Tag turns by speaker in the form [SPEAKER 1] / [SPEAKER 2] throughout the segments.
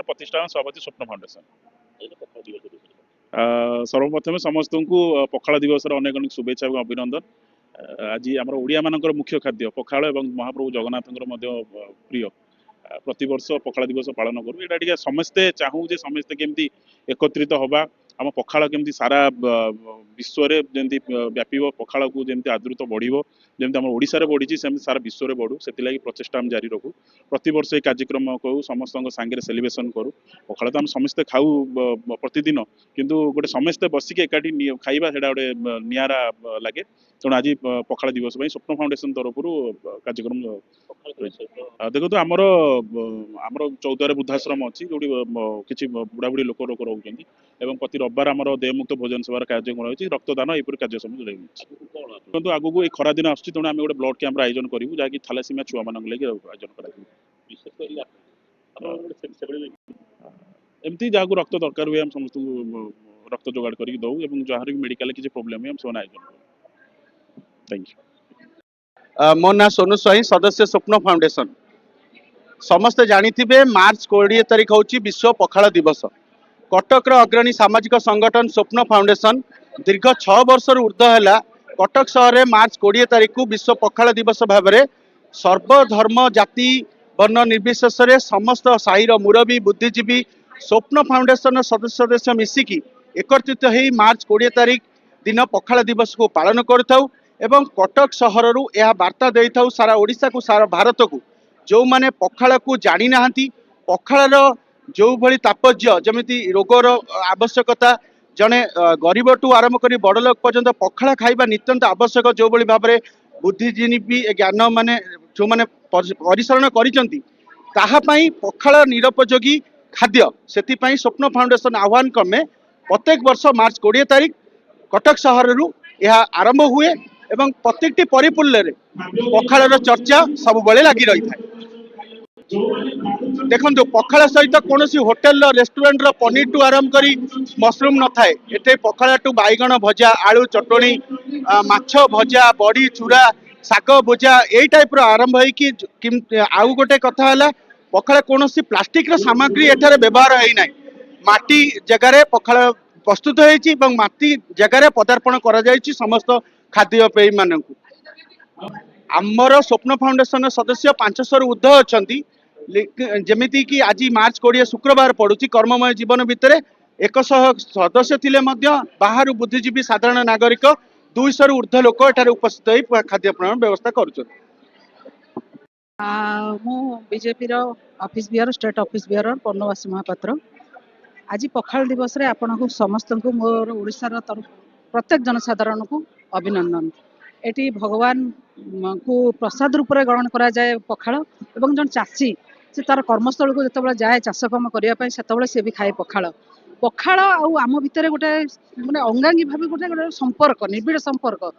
[SPEAKER 1] प्रतिष्ठान सभापति स्वप्न फाउंडेशन। सर्वप्रथम समस्त को पखाल दिवस अनेक अनेक शुभेच्छा और अभिनंदन। आज आम ओडिया मानकर मुख्य खाद्य पखाल और महाप्रभु जगन्नाथ प्रिय प्रतिवर्ष पखाल दिवस पालन करूँ। यहाँ समस्ते चाहूँ जे समस्ते केमती एकत्रित हवा आम पखाल केमती सारा विश्व में जमी व्यापी पखाल को जमी आदृत बढ़ो जमी आम ओडिशा बढ़ी सेमती सारा विश्व में बढ़ू से प्रचेषा आम जारी रखू। प्रतिवर्ष ये कार्यक्रम करूँ समस्त सांगे सेलिब्रेशन करूँ। पखाल तो आम समस्ते खाऊ प्रतिदिन किंतु गोटे समस्ते बसिक एकाठी खाइबा सेटा गोटे नियारा लगे। तेणु आज पखाल दिवस स्वप्न फाउंडेशन तरफ कार्यक्रम देखो आमर आमर 14 वृद्धाश्रम अच्छी जो किसी बुढ़ा बुढ़ी लोक रोक रोच प्रति रविवार आम देयमुक्त भोजन सेवार कार्यक्रम रही रक्तदान यहपरी कार्य सब देखो आगक ये खरा दिन आस तेणु आम गोटे ब्लड कैंप आयोजन करूँ जहाँकि थैलासीमिया छुआ मान लगे आयोजन कर एमती जहाँ रक्त दरकार हुए हम समस्त रक्त जोगाड़ कर दौ जहाँ भी मेडिकल किसी प्रोब्लेम हुए हम आयोजन करूँ। Thank you.
[SPEAKER 2] मो ना सोनू स्वाई सदस्य स्वप्न फाउंडेशन। समस्ते जानी मार्च 20 तारिख हूँ विश्व पखाल दिवस। कटक अग्रणी सामाजिक संगठन स्वप्न फाउंडेशन दीर्घ 6 वर्ष ऊर्ध्व है कटक सहर में मार्च 20 तारिख को विश्व पखाल दिवस भाव में सर्वधर्म जाति वर्ण निर्विशेष समस्त साहिर मुरबी बुद्धिजीवी स्वप्न फाउंडेशन सदस्य सदस्य मिसिकी एकत्रित हो मार्च 20 तारिख दिन पखाल दिवस को पालन करूँ एवं कटक सहर यह वार्ता दे था सारा ओडिशा को सारा भारत को जो माने पखाल को जानी ना पखाल जो भली तात्पर्य जमी रोगर आवश्यकता जड़े गरीब टू आरंभ कर बड़ लोक पर्यंत पखाल खाइबा नित्यंत आवश्यक जो भली भाव में बुद्धिजीवी ज्ञान माने जो माने परिसरण करिसंती ताहापाई पखाल निरुपयोगी खाद्य से स्वप्न फाउंडेशन आह्वान क्रमे प्रत्येक वर्ष मार्च 20 तारिख कटक सहर यह आरंभ हुए एवं प्रत्येक परिपूर्ण पखाल चर्चा सब बेले लगी रही है। देखो पखाल सहित कौन होटेल रेस्टोरेंट पनीर टू आरंभ कर मशरूम न थाए ये पखाल टू बैगण भजा आलू चटणी माछ भजा बड़ी चूरा शाग भजा यही टाइप आरंभ हो गोटे कथा है पखाल कौन प्लास्टिक सामग्री एठारे व्यवहार होना माटी जगार पखाल प्रस्तुत होती माटी जगार पदार्पण कर समस्त खाद्यपेयी मान आमर स्वप्न फाउंडेशन सदस्य 500 ऊर्ध्व अच्छा जमीती कि आज मार्च 20 शुक्रवार पड़ुची कर्ममय जीवन भितर 100 सदस्य थिले बाहर बुद्धिजीवी साधारण नागरिक 200 ऊर्ध्व लोक एठारे उपस्थित हो खाद्य प्रणाली व्यवस्था कर
[SPEAKER 3] BJP office bearer state office bearer Parnabasi Mahapatra आज पखाल दिवस रे आपन को समस्त को मोर ओडिशार प्रत्येक जनसाधारण को अभिनंदन। एटी भगवान को प्रसाद रूप में ग्रहण करा जाए पखाल एवं जन चाषी से तार कर्मस्थल को जिते जाए चाष कम करने से भी खाए पखाल पखाल आम भितर गोटे माने अंगांगी भाव गोटे संपर्क निबिड़ संपर्क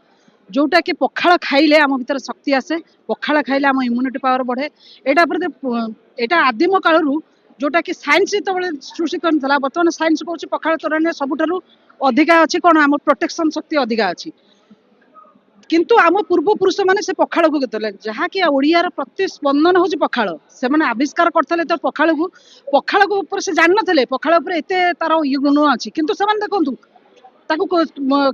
[SPEAKER 3] जोटा कि पखाल खाइले आम भीतर शक्ति आसे पखाल खाइले आम इम्यूनिटी पावर बढ़े एटा आदिम कालरू जोटा कि साइंस जो सृष्टि करता बर्तमान साइंस कौन पखाल तोरण सबुठ अधिका अच्छी कौन आम प्रोटेक्शन शक्ति अधिका अच्छी किंतु आम पूर्वपुरुष मैंने से पखाल को केतले जहाँकि ओडियार प्रतिस्पंदन हूँ पखाल से मैंने आविष्कार करते तो पखाल को ऊपर से जान नथिले पखाल उपर एते तार ये गुण अच्छी किंतु से देखु ताकू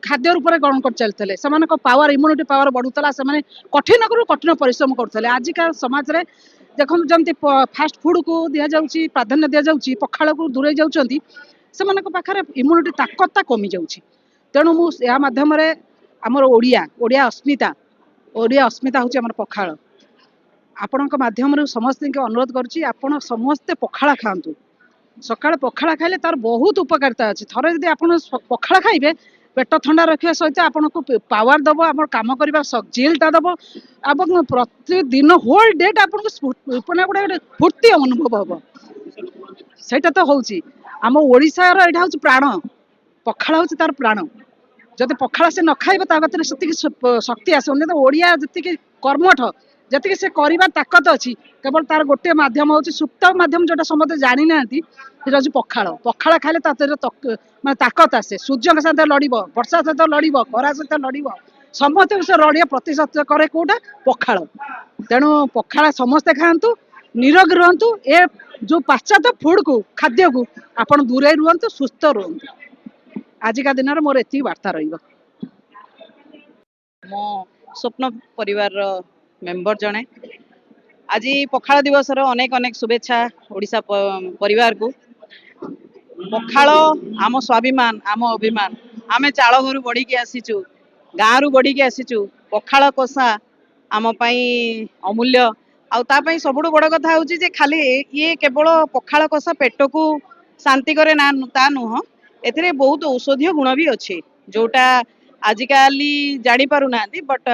[SPEAKER 3] खाद्य रूप में ग्रहण कर चलते से पावर इम्यूनिटी पावर बढ़ुला से कठिन कठिन परिश्रम करते आजिका समाज में देखो जमी फास्ट फूड को दि जाऊँगी प्राधान्य दि जाऊँगी पखाल को दूरे जाऊँगी से पाखे इम्यूनिटी ताकतटा कमी जाऊँगी तेणु मुझे मध्यम आमर ओडिया अस्मिता हूँ आम पखाल आपण माध्यम समस्त अनुरोध करुच्ची आपण समस्ते पखाल खातु सका पखाल खाइले तार बहुत उपकारिता अच्छी थरे यदि आप पखाल खाइबे पेट ठंडा रखा सहित आपन को पावर दब आप कम करवा जेलटा दब आप प्रतिदिन होल डेट आप गोटे फूर्ति अनुभव हम सेटा तो हूँ आम ओडिशार यहाँ हूँ प्राण पखाल हूँ तार प्राण जब पखाल से न खाइबे ताकत शक्ति आसो ओडिया जी कर्मठ जी से कर ताकत अच्छी केवल तार गोटे मध्यम हूँ सुप्त मध्यम जोटा समस्त जानी ना हूँ पखाल पखाल खाइले मैं ताकत आसे सूर्य सहित लड़ वर्षा सहित लड़ खरा सहित लड़ समस्त से लड़िया प्रतिशत करे कौटा पखाल तेणु पखाल समस्ते खातु ନିରୋଗ ରୁହନ୍ତୁ। ଏ ଯୋଉ ପାଶ୍ଚାତ୍ୟ ଫୁଡ କୁ ଖାଦ୍ୟ କୁ ଆପଣ ଦୂରେଇ ରୁହନ୍ତୁ, ସୁସ୍ଥ ରୁହନ୍ତୁ। ଆଜିକା ଦିନରେ ମୋର ଏତିକି ବାର୍ତ୍ତା ରହିବ।
[SPEAKER 4] ମୋ ସ୍ୱପ୍ନ ପରିବାରର ମେମ୍ବର ଜଣେ। ଆଜି ପଖାଳ ଦିବସର ଅନେକ ଅନେକ ଶୁଭେଚ୍ଛା ଓଡ଼ିଶା ପରିବାରକୁ। ପଖାଳ ଆମ ସ୍ୱାଭିମାନ, ଆମ ଅଭିମାନ। ଆମେ ଚାଳ ଘରୁ ବଢିକି ଆସିଛୁ, ଗାଁରୁ ବଢିକି ଆସିଛୁ। ପଖାଳ କଷା ଆମ ପାଇଁ ଅମୂଲ୍ୟ। ଆଉ ତା ପାଇଁ ସବୁଠୁ ବଡ କଥା ହଉଛି ଯେ ଖାଲି ଇଏ କେବଳ ପଖାଳ କଷା ପେଟକୁ ଶାନ୍ତି କରେ ନା, ତା ନୁହଁ। ଏଥିରେ ବହୁତ ଔଷଧୀୟ ଗୁଣ ବି ଅଛି, ଯୋଉଟା ଆଜିକାଲି ଜାଣି ପାରୁନାହାନ୍ତି। ବଟ୍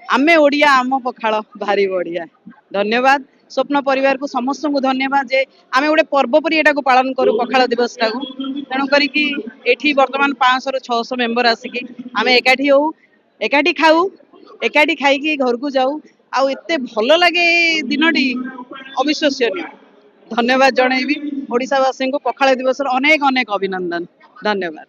[SPEAKER 4] ଆମେ ଓଡ଼ିଆ, ଆମ ପଖାଳ ଭାରି ବଢିଆ। ଧନ୍ୟବାଦ ସ୍ୱପ୍ନ ପରିବାରକୁ, ସମସ୍ତଙ୍କୁ ଧନ୍ୟବାଦ ଯେ ଆମେ ଗୋଟେ ପର୍ବ ପରି ଏଟାକୁ ପାଳନ କରୁ ପଖାଳ ଦିବସଟାକୁ। ତେଣୁ କରିକି ଏଠି ବର୍ତ୍ତମାନ 500ରୁ 600 ମେମ୍ବର ଆସିକି ଆମେ ଏକାଠି ହଉ, ଏକାଠି ଖାଉ, ଏକାଠି ଖାଇକି ଘରକୁ ଯାଉ। ଆଉ ଏତେ ଭଲ ଲାଗେ ଏଇ ଦିନଟି, ଅବିଶ୍ଵସନୀୟ। ଧନ୍ୟବାଦ ଜଣାଇବି ଓଡ଼ିଶାବାସୀଙ୍କୁ। ପଖାଳ ଦିବସର ଅନେକ ଅନେକ ଅଭିନନ୍ଦନ। ଧନ୍ୟବାଦ।